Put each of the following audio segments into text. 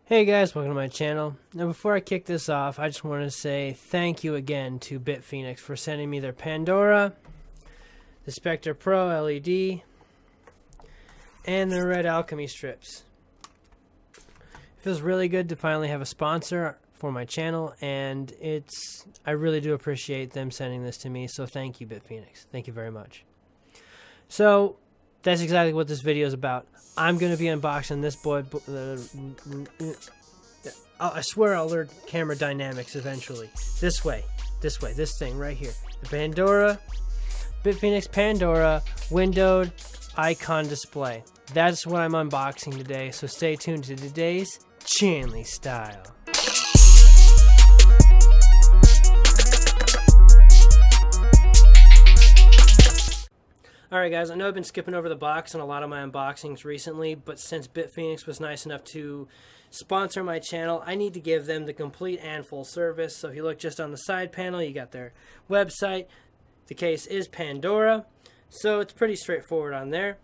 Hey guys, welcome to my channel. Now before I kick this off, I just want to say thank you again to Bitfenix for sending me their Pandora, the Spectre Pro LED, and the Red Alchemy strips. It feels really good to finally have a sponsor for my channel, and I really do appreciate them sending this to me, so thank you Bitfenix. Thank you very much. So that's exactly what this video is about. I'm going to be unboxing this boy. I swear I'll learn camera dynamics eventually. This thing right here. The Pandora, Bitfenix Pandora windowed icon display. That's what I'm unboxing today, so stay tuned to today's Chanley Style. Alright guys, I know I've been skipping over the box on a lot of my unboxings recently, but since Bitfenix was nice enough to sponsor my channel, I need to give them the complete and full service. So if you look just on the side panel, you got their website. The case is Pandora, so it's pretty straightforward on there.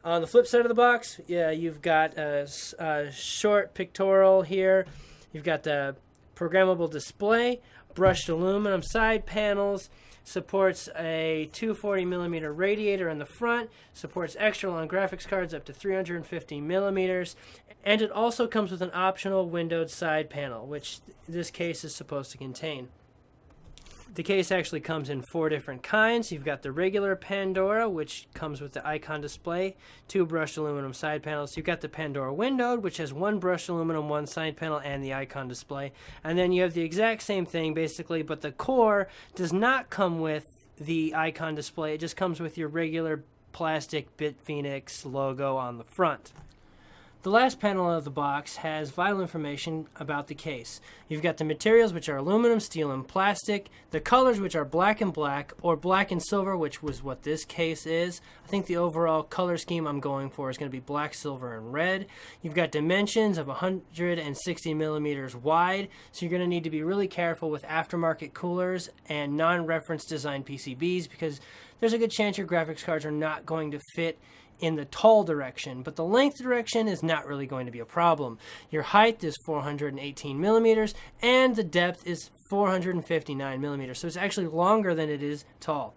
On the flip side of the box, yeah, you've got a short pictorial here. You've got the programmable display, brushed aluminum side panels, supports a 240mm radiator in the front, supports extra long graphics cards up to 350mm, and it also comes with an optional windowed side panel, which this case is supposed to contain. The case actually comes in 4 different kinds. You've got the regular Pandora, which comes with the icon display, 2 brushed aluminum side panels. You've got the Pandora windowed, which has 1 brushed aluminum, 1 side panel, and the icon display. And then you have the exact same thing, basically, but the core does not come with the icon display. It just comes with your regular plastic Bitfenix logo on the front. The last panel of the box has vital information about the case. You've got the materials, which are aluminum, steel, and plastic. The colors, which are black and black, or black and silver, which was what this case is. I think the overall color scheme I'm going for is going to be black, silver, and red. You've got dimensions of 160mm wide, so you're going to need to be really careful with aftermarket coolers and non-reference design PCBs, because there's a good chance your graphics cards are not going to fit in the tall direction, but the length direction is not really going to be a problem. Your height is 418mm and the depth is 459mm, so it's actually longer than it is tall.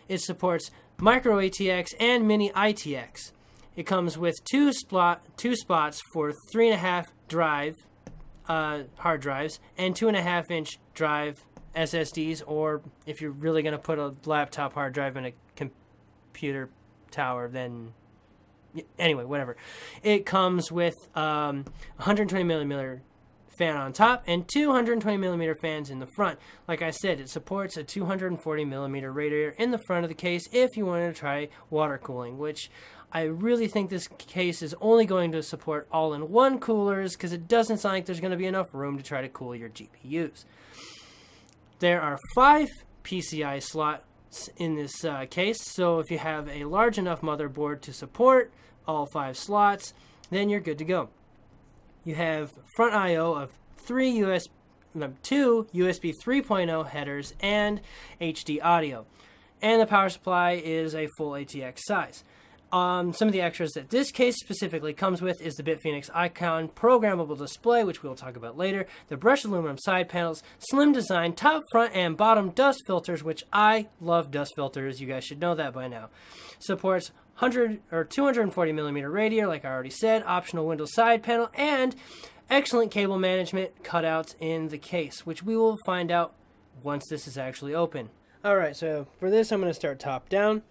It supports micro ATX and mini ITX. It comes with two spots for 3.5 hard drives and 2.5-inch drive SSDs, or if you're really going to put a laptop hard drive in a computer tower, then anyway, whatever. It comes with 120mm fan on top and 220mm fans in the front. Like I said, it supports a 240mm radiator in the front of the case if you wanted to try water cooling, which I really think this case is only going to support all-in-one coolers, because it doesn't sound like there's going to be enough room to try to cool your GPUs. There are 5 PCI slots in this case, so if you have a large enough motherboard to support all 5 slots, then you're good to go. You have front I/O of 2 USB 3.0 headers and HD audio, and the power supply is a full ATX size. Some of the extras that this case specifically comes with is the Bitfenix icon programmable display, which we'll talk about later, the brushed aluminum side panels, slim design, top, front, and bottom dust filters, which I love dust filters, you guys should know that by now. Supports 240mm radiator, like I already said, optional window side panel, and excellent cable management cutouts in the case, which we will find out once this is actually open. Alright, so for this I'm going to start top down.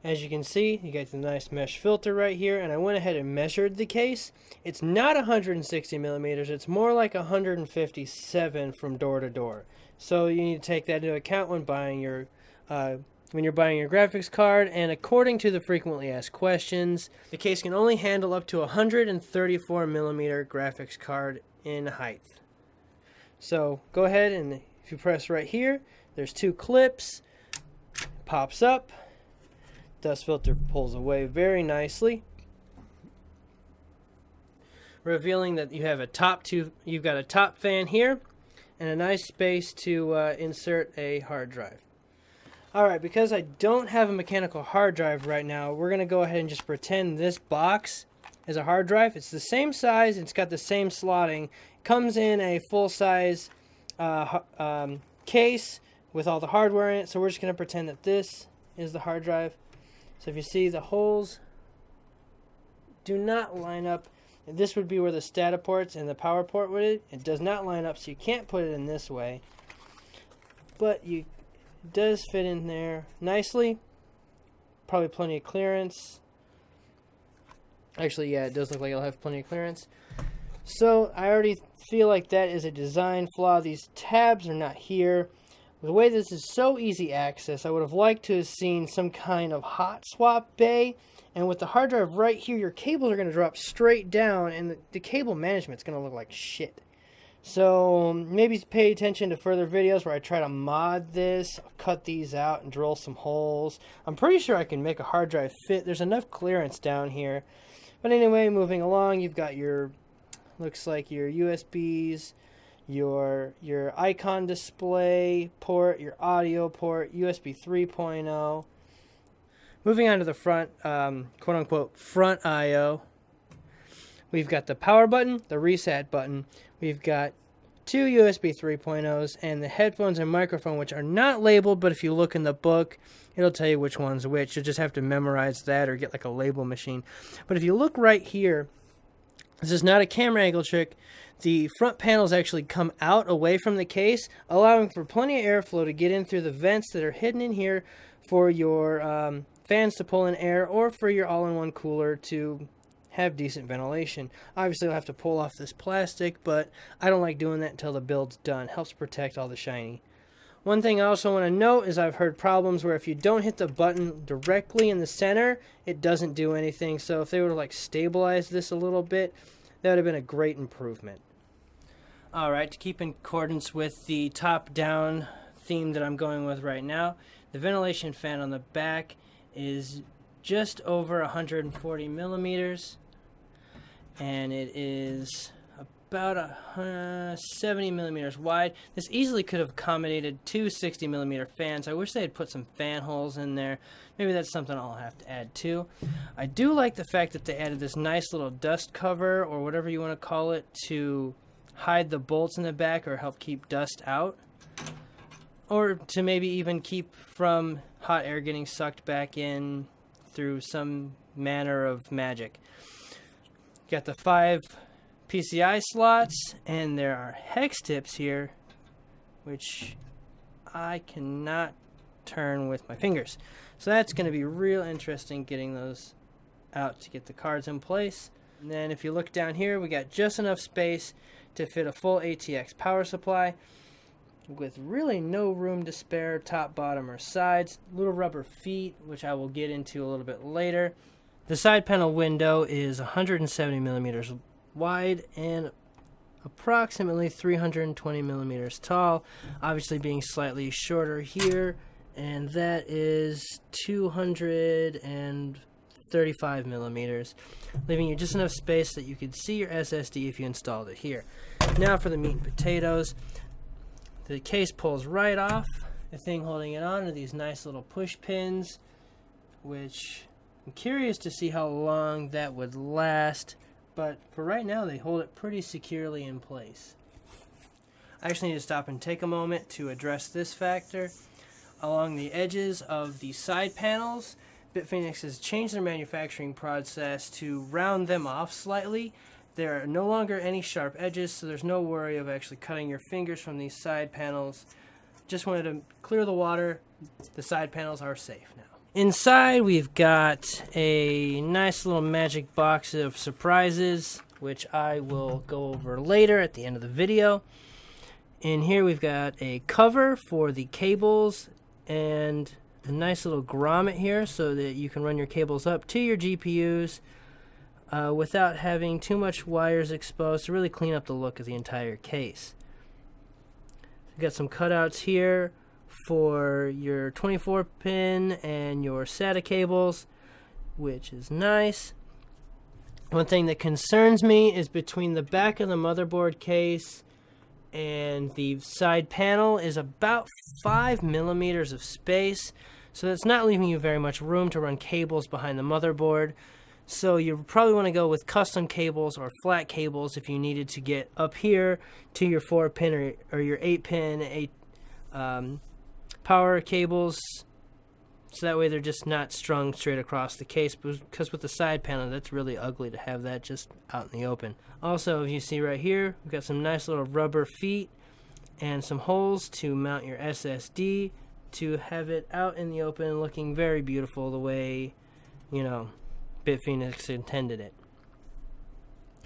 As you can see, you get the nice mesh filter right here, and I went ahead and measured the case. It's not 160mm, it's more like 157 from door to door. So you need to take that into account when buying your graphics card, and according to the frequently asked questions, the case can only handle up to 134mm graphics card in height. So go ahead, and if you press right here, there's 2 clips, pops up. Dust filter pulls away very nicely, revealing that you have you've got a top fan here and a nice space to insert a hard drive. Alright, because I don't have a mechanical hard drive right now, we're going to go ahead and just pretend this box as a hard drive. It's the same size. It's got the same slotting. Comes in a full-size case with all the hardware in it. So we're just going to pretend that this is the hard drive. So if you see, the holes do not line up. This would be where the SATA ports and the power port would be. It does not line up, so you can't put it in this way. But it does fit in there nicely. Probably plenty of clearance. Actually, yeah, it does look like it'll have plenty of clearance. So I already feel like that is a design flaw. These tabs are not here. The way this is so easy access, I would have liked to have seen some kind of hot swap bay. And with the hard drive right here, your cables are going to drop straight down, and the cable management is going to look like shit. So maybe pay attention to further videos where I try to mod this, cut these out, and drill some holes. I'm pretty sure I can make a hard drive fit. There's enough clearance down here. But anyway, moving along, you've got your, looks like your USBs, your icon display port, your audio port, USB 3.0. Moving on to the front, quote-unquote, front I/O. We've got the power button, the reset button. We've got two USB 3.0s and the headphones and microphone, which are not labeled, but if you look in the book, it'll tell you which one's which. You'll just have to memorize that or get like a label machine. But if you look right here, this is not a camera angle trick. The front panels actually come out away from the case, allowing for plenty of airflow to get in through the vents that are hidden in here for your fans to pull in air, or for your all-in-one cooler to have decent ventilation. Obviously, you'll have to pull off this plastic, but I don't like doing that until the build's done. Helps protect all the shiny. One thing I also want to note is I've heard problems where if you don't hit the button directly in the center, it doesn't do anything. So if they were to like stabilize this a little bit, that would have been a great improvement. Alright, to keep in accordance with the top-down theme that I'm going with right now, the ventilation fan on the back is just over 140 millimeters, and it is about 70 millimeters wide. This easily could have accommodated two 60 millimeter fans. I wish they had put some fan holes in there. Maybe that's something I'll have to add too. I do like the fact that they added this nice little dust cover, or whatever you want to call it, to hide the bolts in the back or help keep dust out, or to maybe even keep from hot air getting sucked back in through some manner of magic. Got the 5 PCI slots, and there are hex tips here, which I cannot turn with my fingers. So that's going to be real interesting getting those out to get the cards in place. And then if you look down here, we got just enough space to fit a full ATX power supply, with really no room to spare top, bottom, or sides. Little rubber feet, which I will get into a little bit later. The side panel window is 170 millimeters wide and approximately 320 millimeters tall, obviously being slightly shorter here, and that is 235 millimeters, leaving you just enough space that you could see your SSD if you installed it here. Now for the meat and potatoes. The case pulls right off. The thing holding it on are these nice little push pins, which I'm curious to see how long that would last, but for right now they hold it pretty securely in place. I actually need to stop and take a moment to address this factor. Along the edges of the side panels, Bitfenix has changed their manufacturing process to round them off slightly. There are no longer any sharp edges, so there's no worry of actually cutting your fingers from these side panels. Just wanted to clear the water. The side panels are safe now. Inside, we've got a nice little magic box of surprises, which I will go over later at the end of the video. In here, we've got a cover for the cables and a nice little grommet here so that you can run your cables up to your GPUs without having too much wires exposed, to really clean up the look of the entire case. We've got some cutouts here for your 24 pin and your SATA cables, which is nice. One thing that concerns me is between the back of the motherboard case and the side panel is about 5 millimeters of space, so that's not leaving you very much room to run cables behind the motherboard. So you probably want to go with custom cables or flat cables if you needed to get up here to your 4-pin or your 8-pin power cables. So that way they're just not strung straight across the case, because with the side panel, that's really ugly to have that just out in the open. Also, as you see right here, we've got some nice little rubber feet and some holes to mount your SSD to have it out in the open looking very beautiful the way, you know, Bitfenix intended it.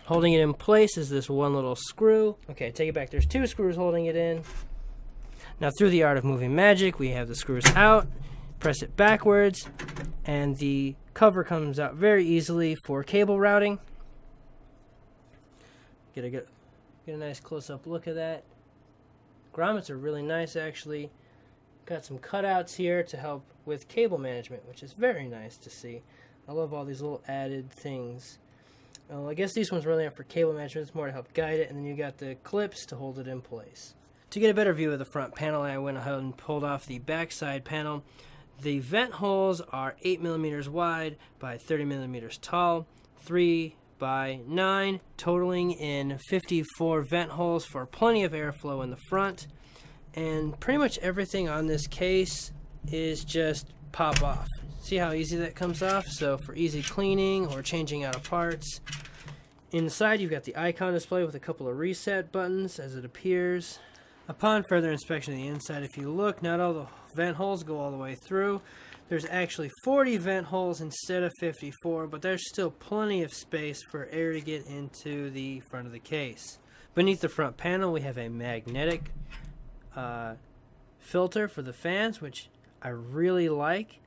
Holding it in place is this one little screw. Okay, take it back. There's 2 screws holding it in. Now, through the art of moving magic, we have the screws out. Press it backwards, and the cover comes out very easily for cable routing. Get a nice close-up look of that. Grommets are really nice, actually. Got some cutouts here to help with cable management, which is very nice to see. I love all these little added things. Well, I guess these ones really aren't for cable management. It's more to help guide it, and then you got the clips to hold it in place. To get a better view of the front panel, I went ahead and pulled off the backside panel. The vent holes are 8mm wide by 30mm tall, 3 by 9, totaling in 54 vent holes for plenty of airflow in the front. And pretty much everything on this case is just pop off. See how easy that comes off? So for easy cleaning or changing out of parts. Inside you've got the icon display with a couple of reset buttons as it appears. Upon further inspection of the inside, if you look, not all the vent holes go all the way through. There's actually 40 vent holes instead of 54, but there's still plenty of space for air to get into the front of the case. Beneath the front panel, we have a magnetic filter for the fans, which I really like.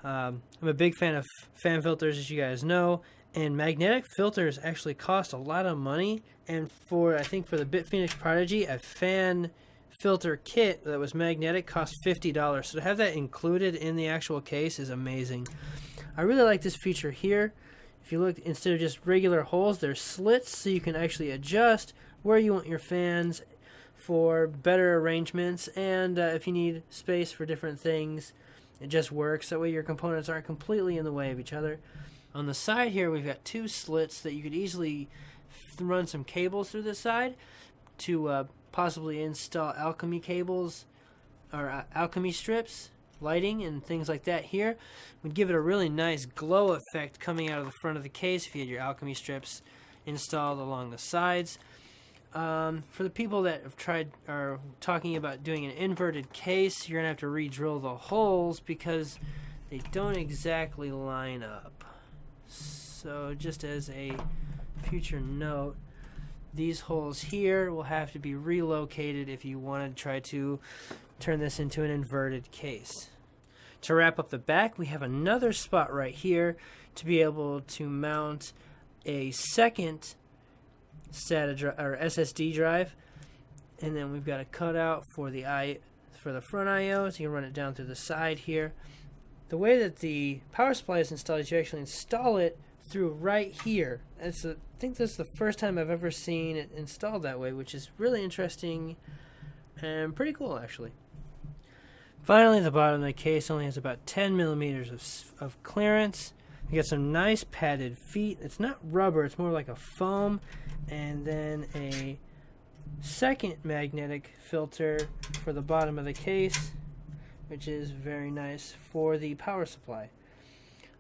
I'm a big fan of fan filters, as you guys know, and magnetic filters actually cost a lot of money. And I think for the Bitfenix Prodigy, a fan filter kit that was magnetic cost $50. So to have that included in the actual case is amazing. I really like this feature here. If you look, instead of just regular holes, there's slits, so you can actually adjust where you want your fans for better arrangements. And if you need space for different things, it just works. That way your components aren't completely in the way of each other. On the side here, we've got 2 slits that you could easily run some cables through the side to possibly install alchemy cables or alchemy strips, lighting and things like that. Here would give it a really nice glow effect coming out of the front of the case if you had your alchemy strips installed along the sides. For the people that are talking about doing an inverted case, you're gonna have to re-drill the holes because they don't exactly line up. So just as a future note, these holes here will have to be relocated if you want to try to turn this into an inverted case. To wrap up the back, we have another spot right here to be able to mount a second SSD drive, and then we've got a cutout for the front I/O, so you can run it down through the side here. The way that the power supply is installed is you actually install it through right here. I think this is the first time I've ever seen it installed that way, which is really interesting and pretty cool, actually. Finally, the bottom of the case only has about 10mm of clearance. You got some nice padded feet. It's not rubber, it's more like a foam. And then a second magnetic filter for the bottom of the case, which is very nice for the power supply.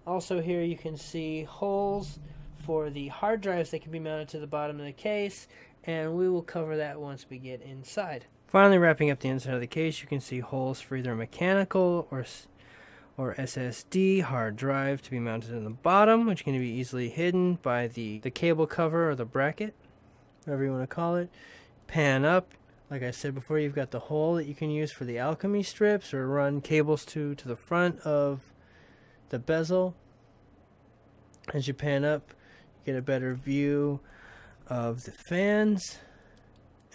Also here you can see holes for the hard drives that can be mounted to the bottom of the case, and we will cover that once we get inside. Finally, wrapping up the inside of the case, you can see holes for either mechanical or SSD hard drive to be mounted in the bottom, which can be easily hidden by the cable cover or the bracket, whatever you want to call it. Pan up. Like I said before, you've got the hole that you can use for the alchemy strips or run cables to the front of the bezel. As you pan up, you get a better view of the fans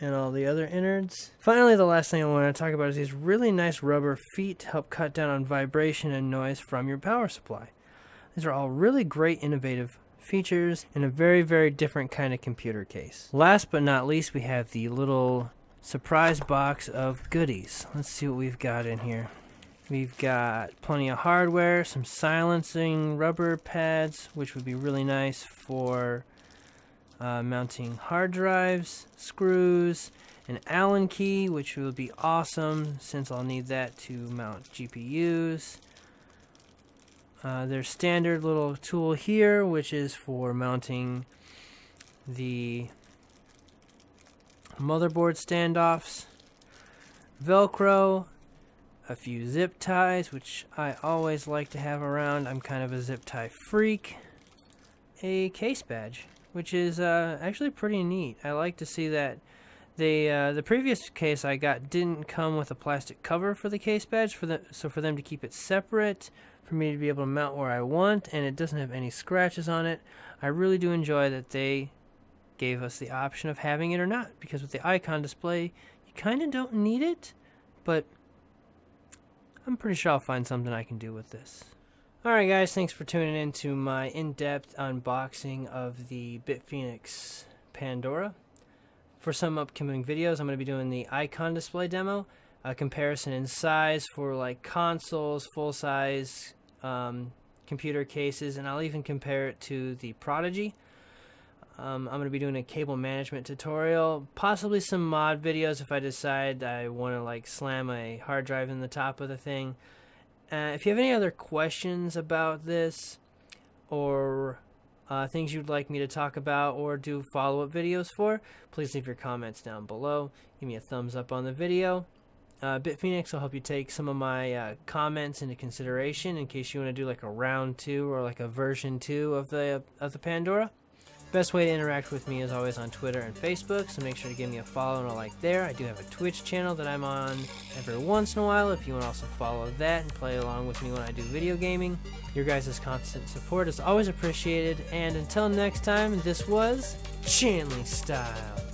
and all the other innards. Finally, the last thing I want to talk about is these really nice rubber feet to help cut down on vibration and noise from your power supply. These are all really great innovative features in a very, very different kind of computer case. Last but not least, we have the little surprise box of goodies. Let's see what we've got in here. We've got plenty of hardware, some silencing rubber pads, which would be really nice for mounting hard drives, screws, an Allen key, which will be awesome since I'll need that to mount GPUs. There's standard little tool here, which is for mounting the motherboard standoffs, Velcro, a few zip ties, which I always like to have around. I'm kind of a zip tie freak. A case badge, which is actually pretty neat. I like to see that the previous case I got didn't come with a plastic cover for the case badge, so for them to keep it separate, for me to be able to mount where I want, and it doesn't have any scratches on it. I really do enjoy that they gave us the option of having it or not, because with the icon display, you kind of don't need it, but I'm pretty sure I'll find something I can do with this. Alright guys, thanks for tuning in to my in-depth unboxing of the Bitfenix Pandora. For some upcoming videos, I'm going to be doing the icon display demo, a comparison in size for like consoles, full-size computer cases, and I'll even compare it to the Prodigy. I'm going to be doing a cable management tutorial, possibly some mod videos if I decide I want to like slam a hard drive in the top of the thing. If you have any other questions about this, or things you'd like me to talk about or do follow-up videos for, please leave your comments down below. Give me a thumbs up on the video. Bitfenix will help you take some of my comments into consideration in case you want to do like a round 2 or like a version 2 of the Pandora. Best way to interact with me is always on Twitter and Facebook, so make sure to give me a follow and a like there. I do have a Twitch channel that I'm on every once in a while if you want to also follow that and play along with me when I do video gaming. Your guys' constant support is always appreciated, and until next time, this was Chanley Style.